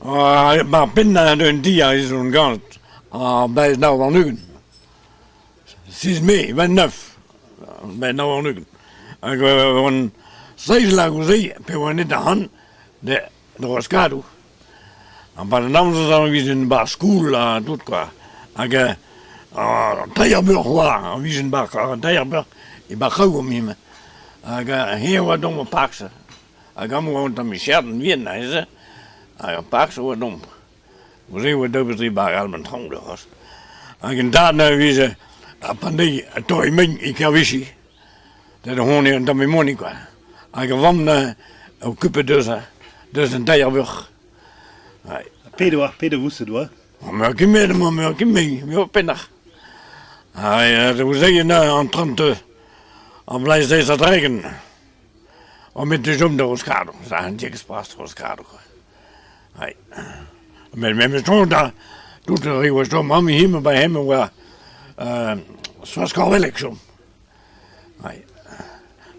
Maar binnen een dia is zo'n gant. Bij het nou wel nu. Sinds mei, ben neuf. Bij het nou wel nu. Ik ben steeds lang gezien. Ik ben niet de hand. De Roscado. En bij de naam zijn we in de school. Tot qua. Ik Teierburg was. We zijn bij Teierburg. Ik ben gauw om hem. Ik heel wat domme paksen. Ik ga gewoon naar mijn scherden weer. Ik pak ze wat dom. We zien wat dat betreft bij al mijn tanden was. En daarna wezen op die tammig in Kêr-Vichy. Dat is gewoon niet aan mijn money kwam. Ik kwam op goude-se, dus een Teierburg. Peter woest het hoor. Maar ik ben pinnig. We zeggen aan het aan blijft steeds dat regen. Om met de zon door schade. Dat is een dikke spraak door schade. Met mijn zoon daar doet er was zo mami hier bij hem waar zoals Gwer'leon zo.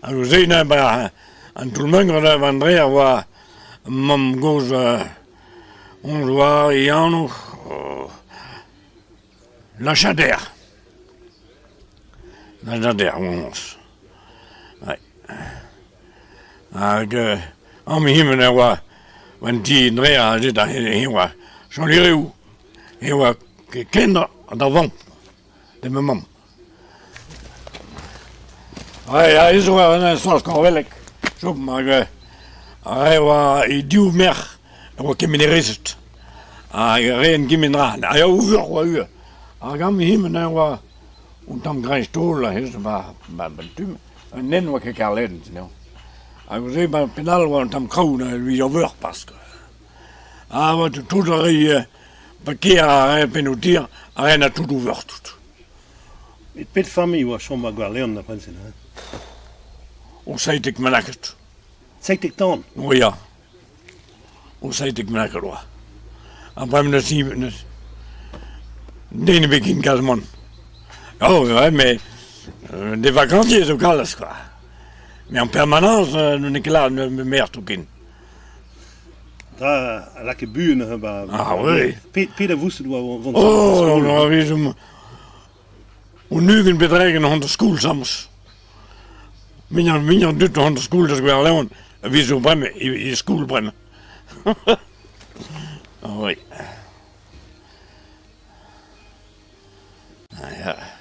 En we zien bij een toelmunger van Andrea waar mam goes ons waar Jano Lannedern. Lannedern ons. Ik am hier waar want die Andrea zit daar heel wat zo'n leeuw, heel wat kinderen daar van, de mijn mam. Hij is wel een soort Gwer'leon, zo maar hij was in duw meer, en wat kimi reist. Hij reed kimi eraan, hij uur. Hij kwam hier en was dan krijg stoel, hij is maar betum, en dan wat ik al leden, ik was even bij het pedaal, want dan kroon wie je weg past. Maar toen er verkeer penotier, hij naar toe weg doet. Het pit familie was zomaar Gwer'leon naar Prinsen. Hoe zei ik me lekker? Zeg ik dan? Oh ja. Hoe zei ik me lekker hoor. En bij me dat zien we dus. De ene week in Kasman. Oh ja, maar de vakantie is ook alles qua. Maar en permanence, een klaar meer toe in. Daar lekker buren hebben. Oui. Peter woest het wel van. Oh, nou is hem. Hoe nu gaan bedreigen aan de school soms. Minder doet aan de school dat Gwer'leon. Wie zo brengen, in school brengen. Oh oui. Nou ja.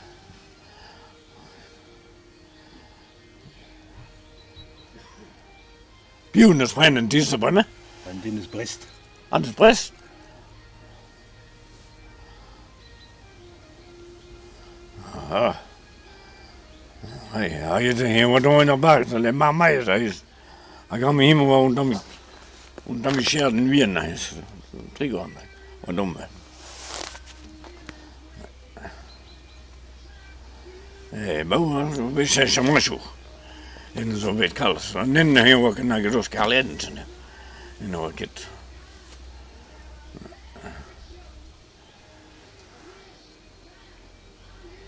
Pioen is vreemd in te brengen. En dit is Brest. Aan de Brest. Aha. Ja, je zegt hier wat doen naar buiten, alleen maar mij is hij. Ik ga me hier wel und dann scherden wir nice. Trigger. Wat doen we? We zijn zo mooi zo. En zo weet ik alles. En dan heel wat naar de Kêr-Vichy. En dan wordt het.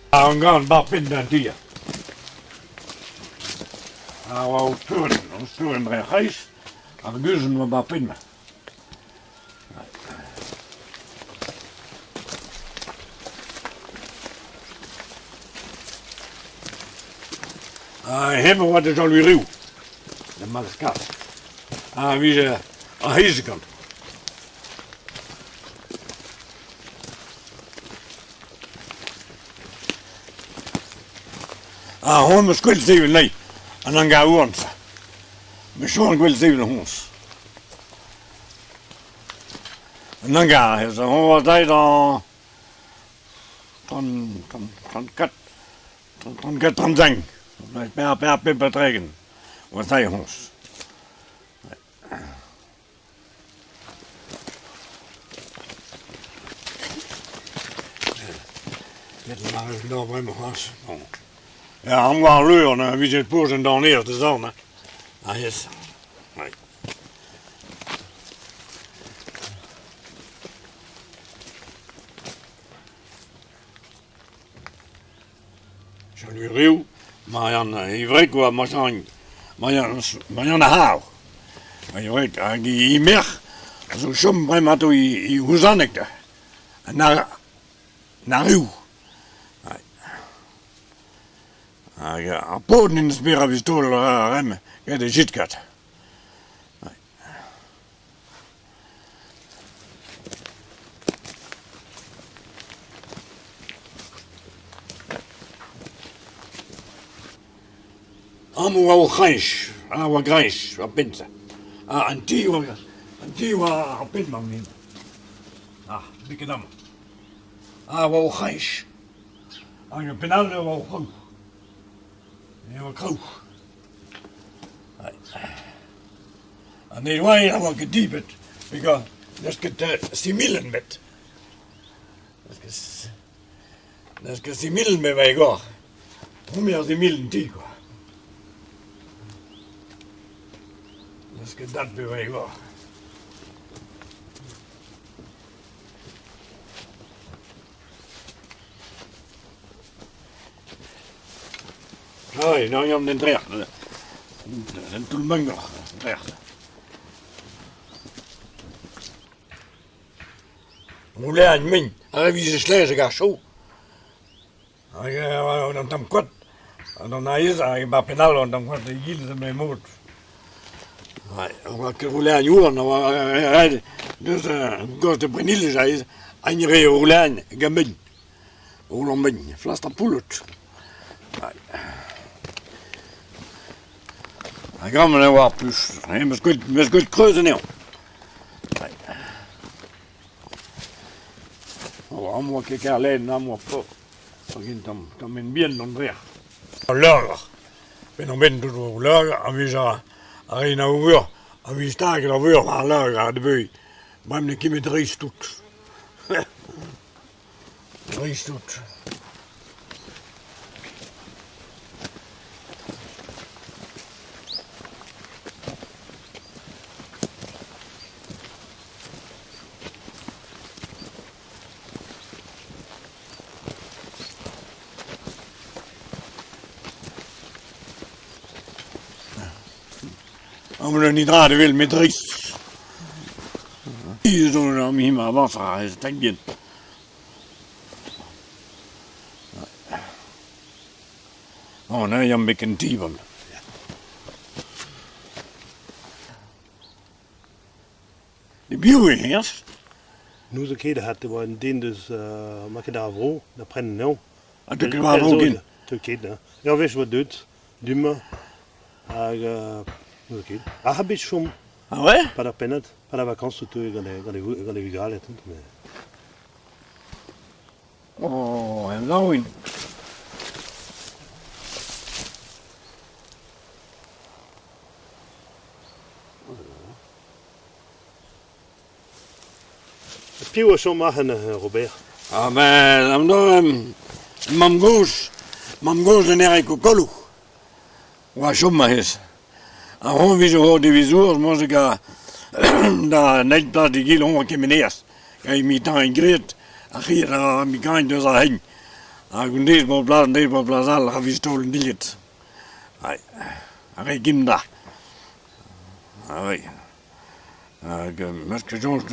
We gaan bap in dat dier. We sturen naar huis. En we gaan we bap in. Hebben wat is al weer ruw. De maskat. Wie ze aan deze kant. Gewoon met squilsteven nee. En dan gaan we ons. Met zo'n squilsteven ons. En dan gaan we. Gewoon wat hij dan. Dan gaat dan zijn. Per betrekken. Wat hij ons. Dit maar even daar bij mijn gas. Ja, hem gaan leuren, wie zit poos en dan eerst de zon. Ah, yes. Nee. Zo nu ruw, maar je weet wat, maar je haal. Maar je weet, als je hier meer, zo chom bremato I ouzanek da. Na riu. Hag ar poden in spir a vistol rem gade jitkat. Amu au khaish, au graish, a pensa. Antigo a pen mam nin. Bikedam. Au khaish. Ang penal au khou. Au khou. En er wai au gedibet, because das get similen met. Das get similen met wij go. Hoe meer similen tigo. Das get dat be wij go. Hoi, nou jam den drecht. Den tulmang nog, drecht. Moulin aan min, wie ze slezen gaat zo. Dan tam kwart. Dan is hij bij penal en dan kwart de gilde met moed. Wat moulin aan juren, dus goes de brenille zei, aan je reo moulin gamin. Moulin min, flaster poulet. Ik ga me nou wat plus, met goed kreuzen nou. Allemaal kijken alleen, allemaal pro. Begint dan in bien dan weer. Lager. Ben dan binnen door lager, en wie zou alleen nou weer, en wie staat er weer maar lager aan de bui. Maar dan kim je 3 stoet. 3 stoet. Om we niet raden wil met ris. Hier zo dan hier maar water is het bien. Oh nee, een beetje dieper. De bio eerst. Nu zo kede had det var en din dus maak daar vro, daar prenne nou. Dat kan wel ook in. Te kede. Ja, wees wat doet. Dumme. Okay. Heb ik schon. Ah ouais? Pas la peine, pas la vacances tout dans les vigales tout mais. Oh, en nou in. Pieuwe zo maken Robert. Ah ben, dan door mam goes en Eric Okolu. Waar zomaar is. En wie zo hoort die visours, moi ik ga daar net dat die gil honger kemeneers. Ga je met een greet, en hier aan mijn kant dus heen. En deze plaats al ga je stolen dit. Hij ga je daar. Hij. Misschien soms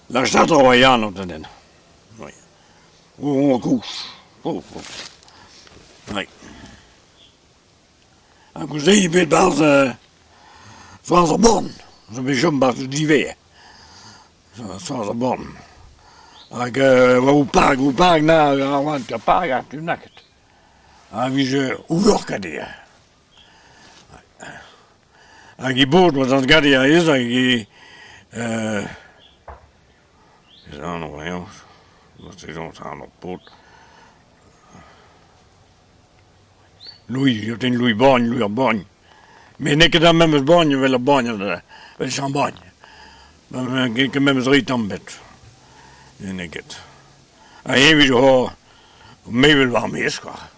la staat er wel aan op de den. Hoe koers. Nee. En ik zie je bent zoals een bon. Zo'n beetje een beetje die weer. Zoals een bon. Ik hoe paak naar want je paak had je nakt. En wie ze hoe werken die. En die boot wat dat gaat hier is, en die is aan nog wel. Dat is ons aan op boot. Louis, je hebt een Louis Bonn. Maar ik dan met mijn Bonn, wil een Bonn, wil champagne. Maar ik met mijn 3 tambed. En ik het. En hier wie zo mee wil wel meer schaar.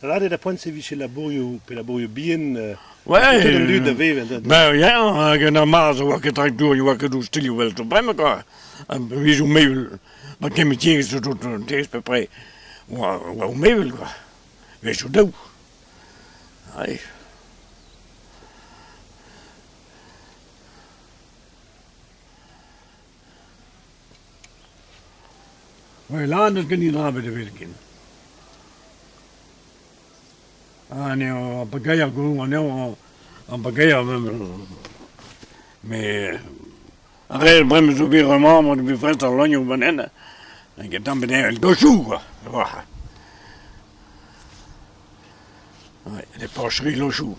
Là, de la pointe c'est chez la bourre bien. Ouais. Ben ja, normaal zo wat ik het doe, je wat ik doe stil wel zo bij elkaar. En wie zo mee wil, maar ik heb me tegen zo tot een tegenspel. Wat mee wil gaan. Wees zo dood. Oui, Lannedern kan niet raar bij de wilken. Nee, een pagaya gewoon, nee, een pagaya mais après brem zo weer maar moet je vast al lang beneden. En je dan beneden door zoeken. Wacht. Ouais, les porcheries le chou.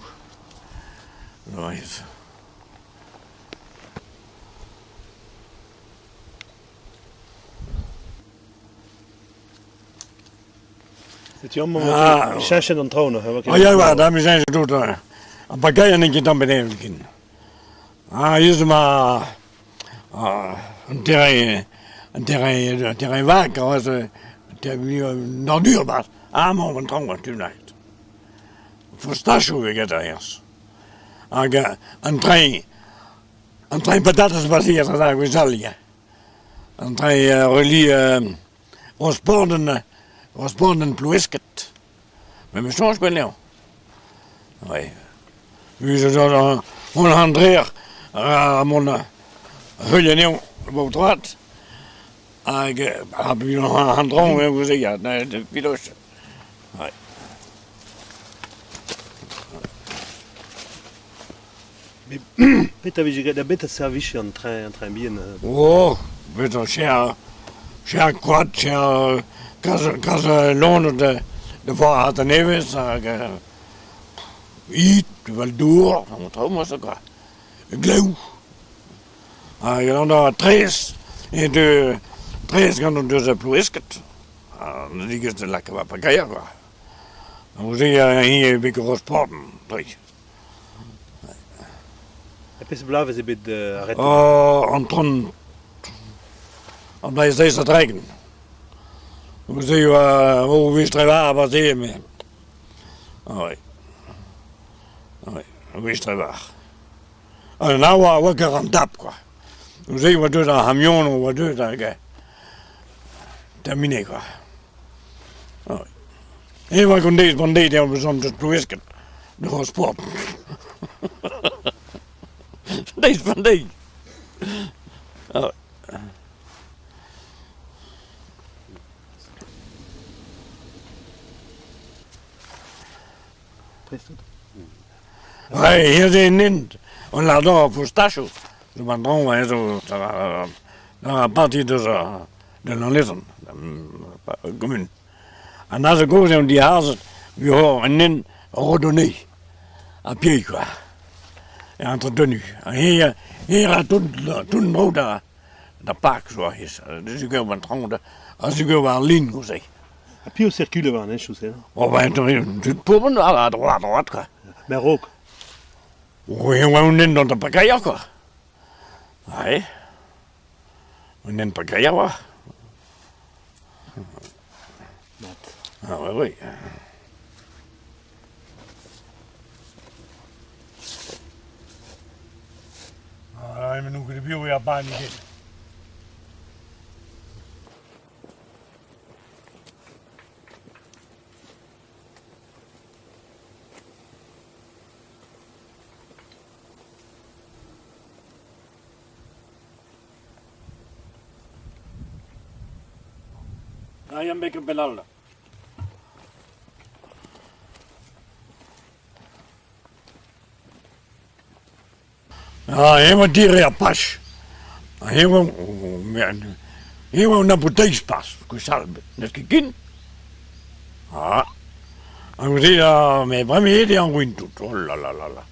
Ouais. Het is jammer, zijn ze dan trouwen? Oh ja, daarmee zijn ze dood. Een pakket en je dan beneden kind. Hier is maar een terrein wakker als nog duurbaar. Maar een trouwen tonight. Voor stasje gaat er eerst. Een trein patatas baseerd daar we zalje. Een trein relie respondent ploesket. Maar we staan Gwer'leon. Oui. We zijn on handreer mon Gwer'leon bootrat. Ik heb je nog een handrong en we zeggen nee de piloot. Oui. Peter, wie je beter service en train bien. Oh, beter cher quad, cher casa lonen de voorraad en even, eet, wel door, wat ook maar zo qua. Gleuw. Je dan daar tres, en de tres gaan dan dus ploesket. Dan is het lekker wat pakkeer qua. Dan zie je hier een beetje rosporten, toch. Heb je ze blijven ze bij de arrêté? Anton, dan blijft steeds dat rijken. We zien hoe we strijden wat hier mee. Oui. Oui, we strijden. En nou wat er aan tap quoi. We zien wat doet dat hamion wat doet dat terminé quoi. Oui. En wat kon deze bandit hebben we soms het proesken. De transport. Deze van die. Oh. Ouais, hier zijn in. On l'adore pour stasio. Je m'entends, hein, dans la partie de Lannedern, commune. En als ik ook in die huizen, we horen in redonné, à pied quoi. Et entretenu. Hier had toen nog dat park zo is. Dus ik heb een tronk, als ik wel lien hoe zeg. Heb je circuler van, hè, chaussée? Oh, wij doen het proeven à droite quoi. Maar ook. We wonen in de pakkeer quoi. Nee. We nemen pakkeer quoi. Ah oui. Ik ben nog de buur weer bijna niet. Ja, je bent een beetje helemaal dieren op pas. Helemaal naar boetijspas. Kusalbe. Net gekien. Ah. En we zien met premier die aan wind doet. Oh la la la la.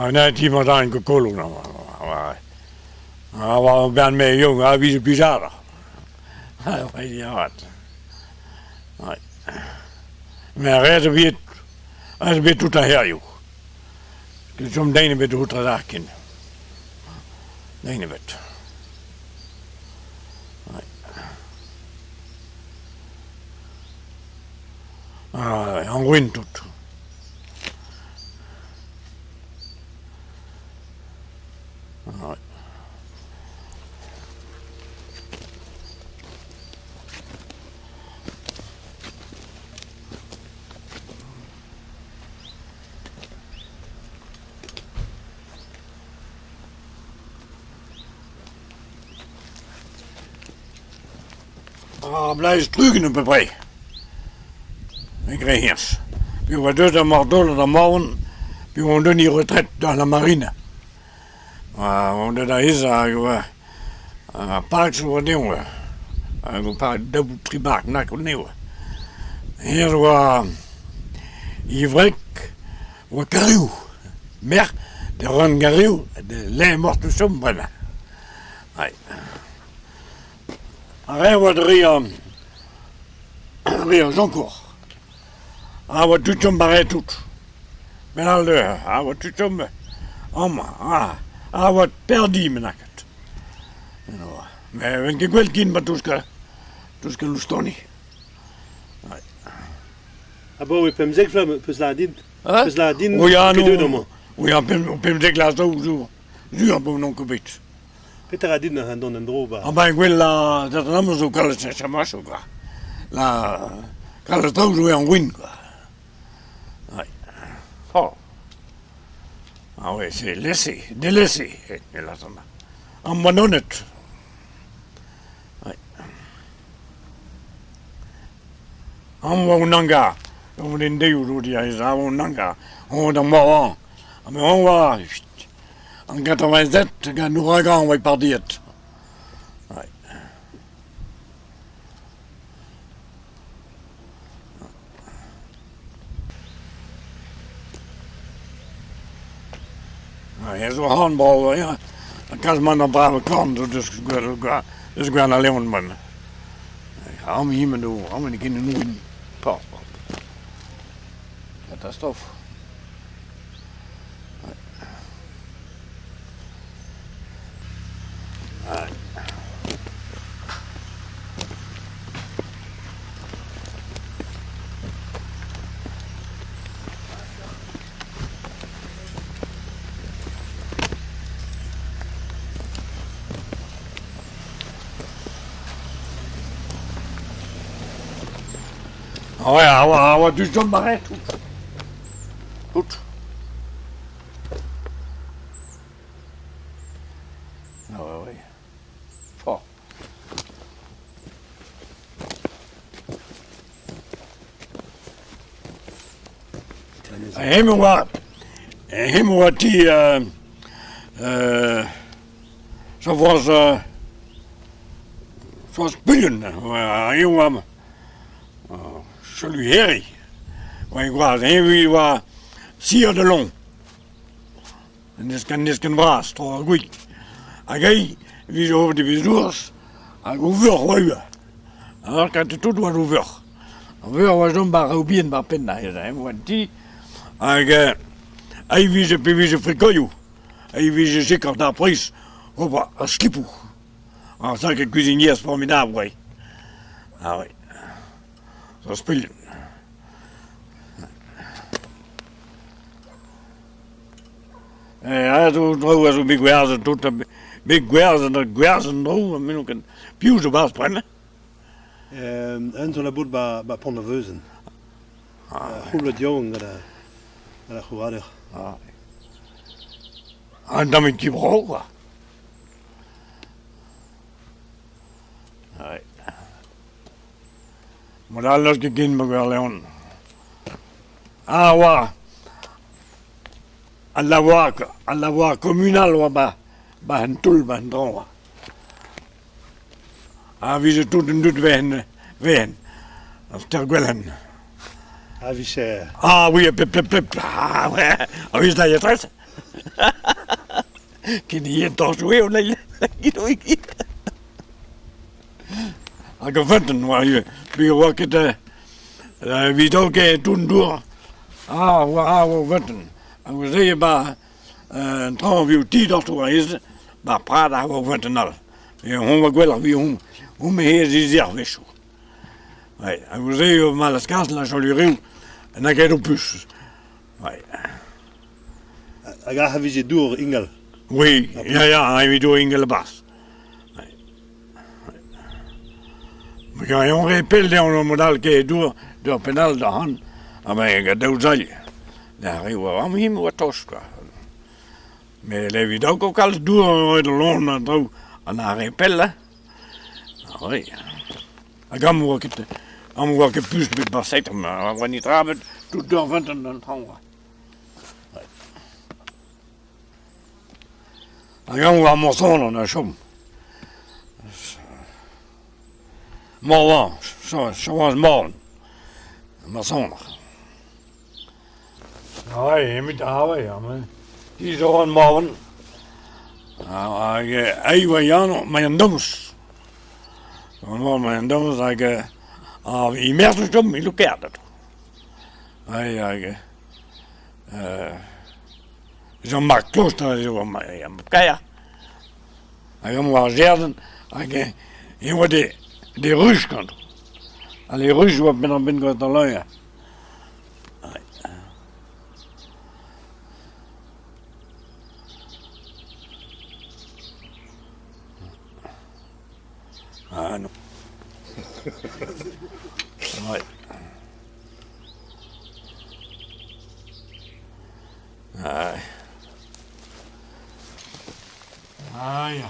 En net iemand aan gekolo nou. We zijn mee jong, wie is bizar. Weet je wat. Maar hij is weer tot daher joh. Dus som deine bet ut raken. Deine bet. Han wind ut. blijft strugen op près. Ik kreeg eens. Puis on va deux à Marteau dans morgen, puis on donne une retraite dans la marine. On daar is park zo nieuw. Een paar dubbel tribaak naar nieuw. Hier was Ivrek, was Gariou. Mer, de run Gariou, de lijn mort de sombra. Rien was Ria Joncourt. Wat doet je maar tout. Ben al de, wat doet je maar. Wat perdi menaket. Maar wenn ik wel kind, maar tuska lustoni. Abo we pem zeg flam peus la din. Peus la din. Oui, non. Oui, pem zeg la zo zo. Zuur bo non kubit. Peter a din an don en droba. Ben wel la dat namen zo kalles chama zo qua. La kalles zo zo en win quoi. Oh. Ah oui, c'est délaissé. En mononette. En nanga. On est des aujourd'hui, on nanga. On est mort. Mais on va. En 87, quand nous ouragan, on va partir. Ja, zo'n handbal, ja. Dan kan man een brave kant, dus Gwer'leon man. Ik ga hem hier maar doen, allemaal niet in de noeien. Pas. Catastrofe. Oh ja, wat doet zo'n maar goed. Nou, oui. Oh. Helemaal wat die, zoals spullen, jongen. Celui Harry. Ik was wie was zeer de long. En dit kan braas, toch goed. Hij wie zo over de bezoekers, hij hoeveel. Alors quand tu tout was hoeveel. Hoeveel was dan bij Robien bij Pinda zijn, want die hij wie ze frikoju. Hij wie ze zeker daar prijs op een schipper. En ça que cuisinier formidable. Ah oui. Dat spelen. Ja, toen was een big gwer'leon, toen big gwer'leon droeg, men ook een pieuze baas brennen. En zo'n boot bij Ponneveuzen. Goede jongen, dat goed aardig. En dan met die brood. Maar daar los ik in met Gwer'leon. Wa. À la voie communale, wa een tool, wa een droom. Wie ze toen en doet ween. Dat is ter Gwer'leon. Wie ze... Oui, plep. Wie is dat je treft? Kan je hier toch zo heel nee? Ik heb venten, waar je wat het wie ook toen door. Waar venten. En we zeggen bij een trouw wie 10 dochter is, maar praten we venten al. Je hoort wel wie hoe me hier is zelf wist. En we zeggen maar als kaas naar Jolieu en dan gaat op bus. Ik ga wie ze door Ingel. Oui, ja, wie door Ingel bas. Maar ja, on rappelle on modal qui est door penal de han. Maar ik doe zal. Daar is wel hem wat tos quoi. Mais les vidéos ook al door de loon naar toe en naar rappelle. Oui. gaan we ook een puus met bassetten, maar wanneer niet raben, doet dan van dan hangen. Dan gaan we allemaal zonnen naar som. Morgen, zoals morgen. Maar zonnig. Ja, je moet hebben, ja, maar die is al een morgen. Even Jan, mijn doms. Dan mijn doms, ik merk het om, ik lokeer dat. Zo'n mak klooster, zo, maar kijk. Ik ga maar zeggen, je wordt de ruis kan. Alle ruis wordt met een binnen te luien. Ah, no. Right. Aye.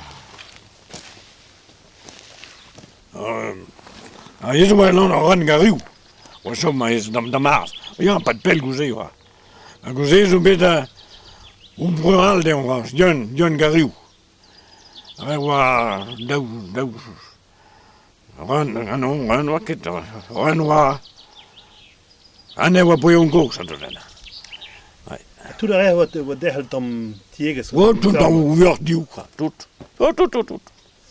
Ja. Hier is wel nog een gariw. Wat zo maar is de maas. Ja, pas de goude-se hoor. Een goude-se is een beetje rural de was. Jon gariw. Hij was Ran wat kit. Ran was. En hij was bij een kook zo te doen. Toen er wat degelijk om tiegers. Wat toen dan weer die ook. Tot.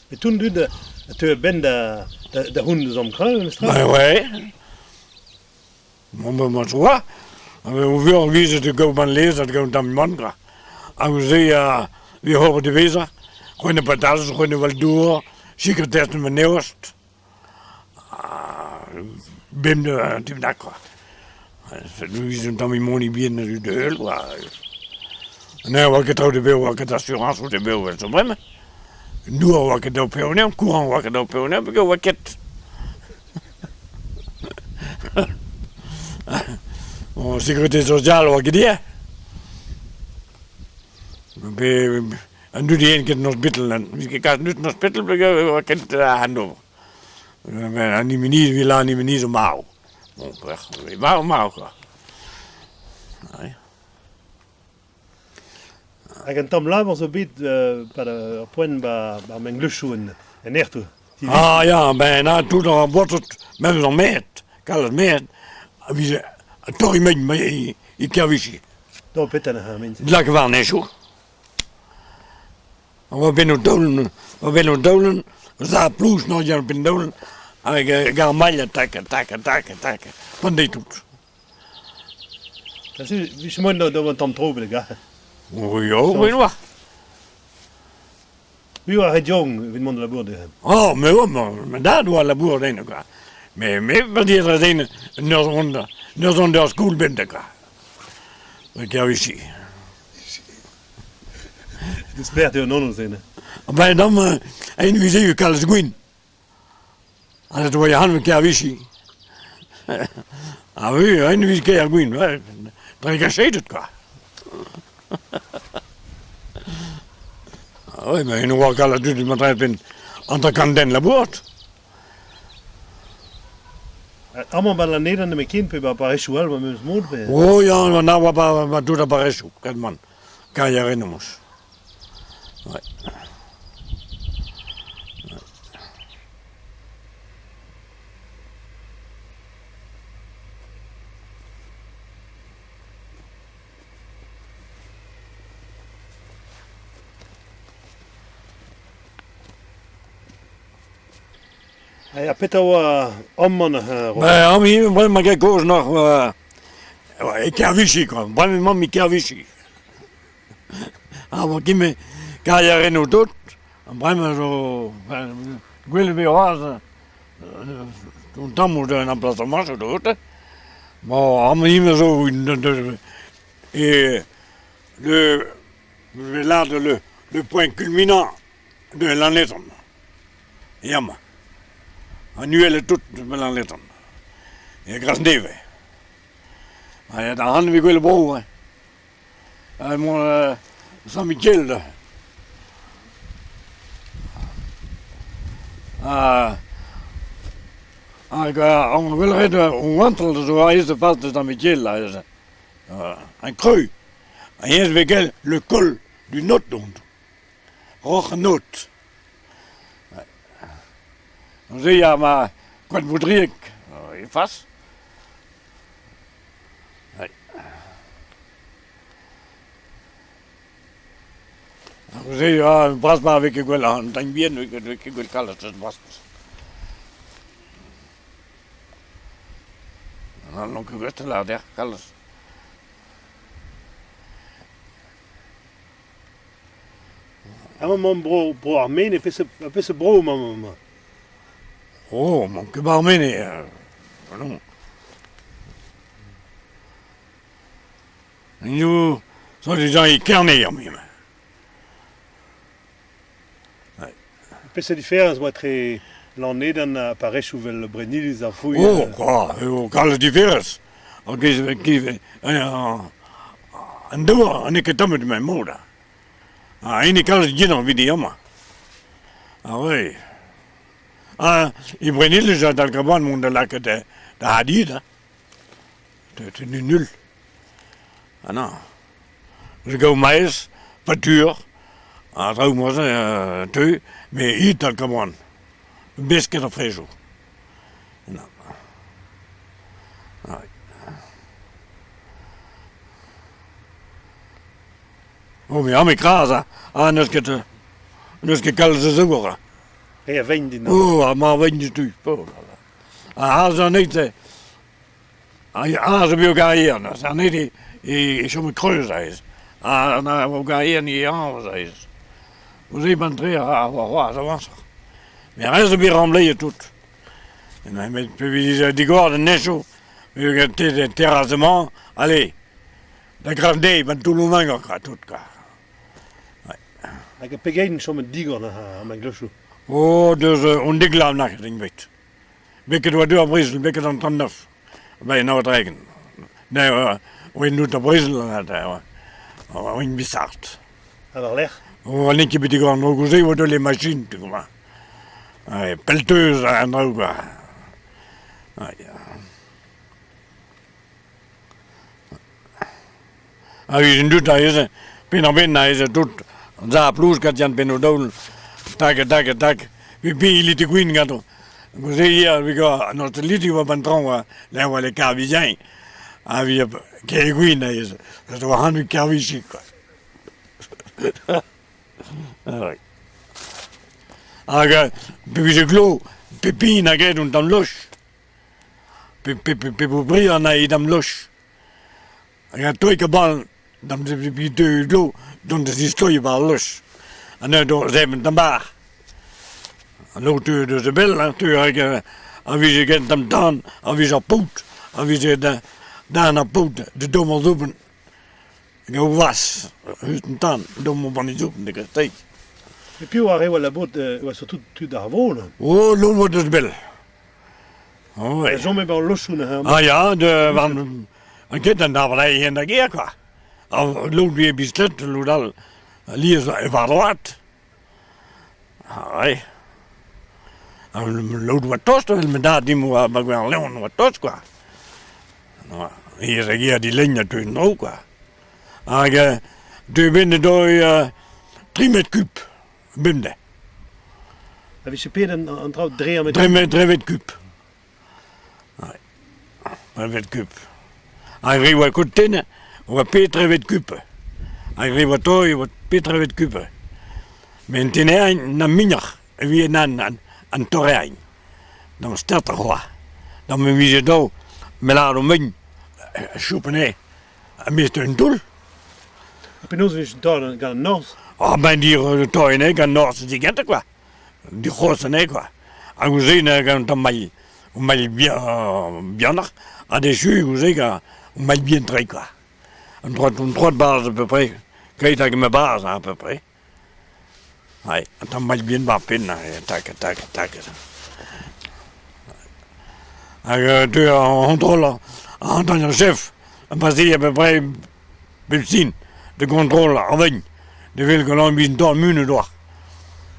En toen doet de honden zo'n kruin. Nee. Maar zo wat. We willen wiezen te gaan lezen, dat gaan dan man gaan. En we zeggen, we horen de wezen. Gewoon de pataten, gewoon de wel door. Secretaris met nieuwst. Bim de type dakwa. We zijn dan mijn money binnen de heul. Nee, wat ik trouwde wil, wat ik assurance voor de wil, zo brengen. Doe wat ik op jou neem, courant wat ik op jou neem, ik wat ik Sécurité sociale wat ik die. En doe die een keer naar spittel en wie kan nu naar spittel, wat ik de hand over. En die manier, we laten die manier zo mouw. Mouw. Ik heb Tom Lamer zo biedt bij de point bij mijn gluschoen en echt toe. Ah ja, bijna toen dan wordt het met zo'n meet, kan het meet. Wie ze toch een beetje in Kêr-Vichy. Daar pitten gaan mensen. Dat wel niet zo. We binnen dolen, we staan ploes nog jaar binnen dolen. En ik ga malje takken. Van dit doet. Dat is mooi dat we Tom troebelen gaan. Oh ja, weet je wat? Wie was het jong, wie moet de boer doen? Oh, maar daar doen we de boer heen gaan. Maar die er zijn naar zo'n school binnen gaan. Ik heb je zien. Dat speelt heel non zijn. Maar dan, en wie zie je kan het goed. En dat was je hand met Kêr-Vichy. Ah oui, en wie kan je goed. Dan ik gezegd het qua. Oh, maar nu wat kan het doen met het bin aan de kant den laboort. Allemaal bij Lannedern met kind bij Parijs wel, maar met moed bij. Oh ja, maar nou wat doet dat Parijs ook, kan man. Kan je herinneren ons. Nee. Ja, Peter ommannen. Maar hier maar kijk eens nog ik Kêr-Vichy kwam, bij mijn mami Kêr-Vichy. Maar kijk kan je herinneren tot, en bij me zo Gwer'leon toen dan moest er een plaats maar zo dood. Maar allemaal niet meer zo we laten le point culminant de Lannedern. Jammer. En nu is het tot met Lannedern. Ik ga sneeuwen. Maar ja, dan hadden we willen bouwen. En moet Saint-Michel. On Gwer'leon un wantel zo is de vast dans Michel là. Un creux. Et je vais le col du note donc. Roch note. Dan zie je maar kwart moet drie vast. Dan zie je pas maar avec Gwer'leon, dan bien avec Gwer'leon dat vast. Dan nog rustig laten alles. Mon bro armene pese bro mama. Oh, mon que barmene. Non. Nous sont des gens incarnés même. Pese différence moi très Lannedern apparaît chouvel le brenil les afouilles. Oh, quoi, quelle différence. Ok, un doigt, on est que tombé de même mot là. Ah, il est quand je dis dans vidéo moi. Ah oui. Ah, il prenait le jeu dans le cabane, mon de là que de hadid, hein. C'est nul. Ah non. Je go maïs, pâture, ah, ça ou moi ça, tu, mais il dans le cabane. Biscuit of frijo. Non. Ah oui. Oh, mais on m'écrase, hein. Ah, nous que calme ze zoeken. Et à 20 din. Oh, maar 20 du tout. Oh, ah, zo niet. Ah, ze wil gaan hier. Zo niet. Ik zou me kruisen. Ah, nou, we gaan hier niet aan. Vous avez pas entré à voir, ça avance. Mais reste bien remblayé tout. Mais puis des gars de neige, des terrassements, allez, de grandé, ben tout le monde a tout quoi. Ik heb pegeen zo met diger aan mijn glusje. Oh, dus ondiglaam naar ding weet. Bekke door door Brussel, bekke dan 39. Bij nou het regen. Nee, we doen de Brussel en dat. Oh, in bizart. Alors leg. Oh, een beetje bij die gaan ook zien wat de machine te komen. Pelteus en ook. Ah ja. Als je doet dat is, binnen is het doet. Za plus kad jan benodol. Tak. Vi pili te queen gato. Così io vi go nostro liti va bantron la wale Kêr-Vichy. Avia che queen is. Dat we gaan Kêr-Vichy. Allora. Aga bi glo pepina che un dam losh. Pepubria na idam losh. Aga toi ke bal dam de de glo dan de historie wel los. En nu door ze hebben dan maar. En nu door de bel natuurlijk. En wie ze get hem dan, en wie ze poot, en wie ze daarna poot de dommel zoeken. Ik was, husten dan, dommel van die zoeken, de steek. Et puis on arrive à la botte, on va surtout tout d'arvon. Oh, loon wordt dus bel. Oh, ouais. Jamais ben los een. Ah ja, de van een kind en daar wel in de keer qua. Lood weer beslet, lood al. Lies evaluat. Ai. Lood wat tost, maar daar die moet maar Gwer'leon wat tost qua. Nou, hier zeg je die linje toen ook qua. Maar tu binnen door 3 meter kuub binden. Heb je een trouw 3 meter? 3 meter kuub. Nee, 3 meter kuub. Hij reed wat goed tinnen, wat 3 meter kuub. Hij reed wat tooi, wat 3 meter kuub. Men tinnen naar minder, wie een terrein. Dan staat er wat. Dan moet je zo, met haar omheen, schoepen heen. En meestal een doel. Heb je nog eens een gaan Noord? Ah, ben die tooi, nee, gaan Noord, die kent ik wel. Die grootste, nee, quoi. En we zien, dan maar bien nog. En de schuur, we zeggen, maar bien trek, quoi. Een trots baas, à peu près. Kijk, dat ik mijn baas, à peu près. Ouais, en dan maar bien bas pinnen, tak. En tu contrôle, en tant que chef, parce qu'il y a à peu près, de contrôle, en veille. De wil que l'on bise dans le mune droit.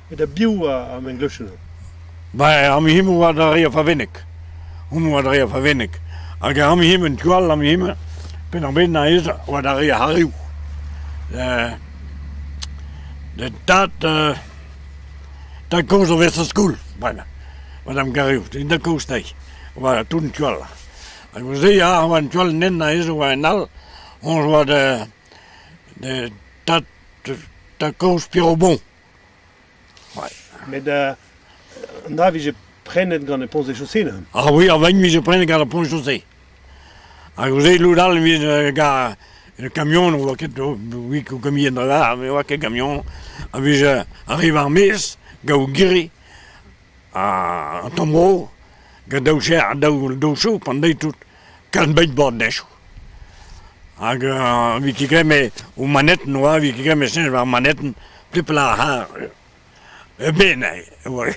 Et de bio à mijn glusje. Ben, aan mijn hemel was daar hier van ik. Hoe wat er van ik. Als je aan me een kwal aan me ben er binnen naar is wat er hariu. Dat koos er weer naar school bijna. Wat hem hariu. Dat koos niet. Wat toen kwal. Als we zeggen ja, wat kwal net naar is wat nal, ons wat dat koos Pierre bon. Mais là, je prenne dans les ponts des chaussées. Ah oui, avant de je prenne quand le pont chaussée. Ah, vous avez l'oudal, le camion, ou oui, comme il y a là, mais quel camion, avec arrive en Metz, Gwer'leon, à Tombeau, Goude-se, goude-se, pendant tout, quand ben bord d'eau. Ah, wie qui crème aux manettes noires, wie qui crème c'est vers manettes, plus plat, ben, oui.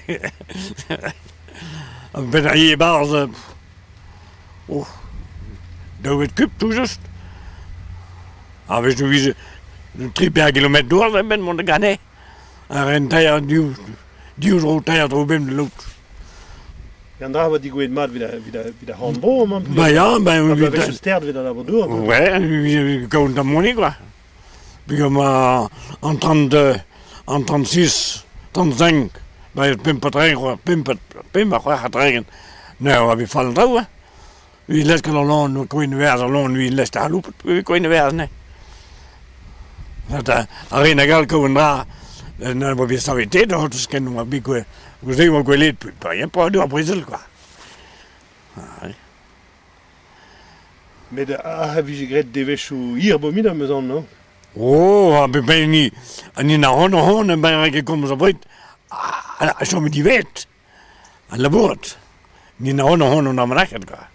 Ben hier bars, oh, dat wordt kup toezicht. Ah, weet je wie ze 3 per kilometer door zijn, ben moet ik gaan nee. En daar die zo daar zo ben de loop. En daar wordt die goed maat weer handbal, man. Maar ja, ben we weer gesterd weer daar door. Ouais, we komen dan money quoi. Puis comme en 36, 35 bij het pimpertrein, pimper gaat regen. Nou, we vallen trouwen. Wie les kan alone, we kunnen weer alone, wie les daar lopen, we kunnen weer nee. Dat arena gal komen daar. En dan we staan weer dat dus kennen we bico. We zijn wel leed, pas je pas door Brazil quoi. Mais heb je gret de wechu hier bo middag maison non? Oh, ik ben niet naar honden en ben ik gekomen zo breed. Als je me die weet, aan de boord. Niet naar honden naar mijn rechter gaan.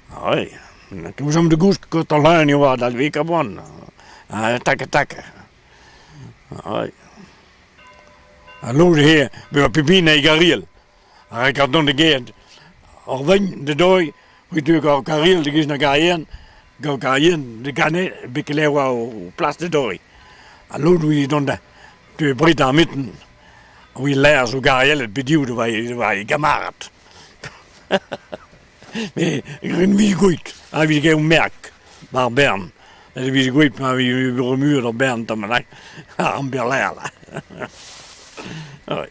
Hoi, dan kom je om de goes te lijn, je wat dat week op aan. Takken. Hoi. En lood hier, bij een pipine en gariel. En ik had dan de geert. Al wen de dooi, we doen al gariel, die is naar Gwer'leon. Gwer'leon, de gane, bekeleer wel plaats de dooi. En lood we dan de breed aan midden. We leren zo Gwer'leon het beduwde waar je gemaakt. Maar ik vind wie goed, en wie geen merk, maar Bern. Dat is wie goed, maar wie bemuur op Bern, dan maar aan Berlijn. Hoi.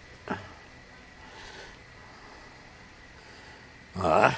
Ah.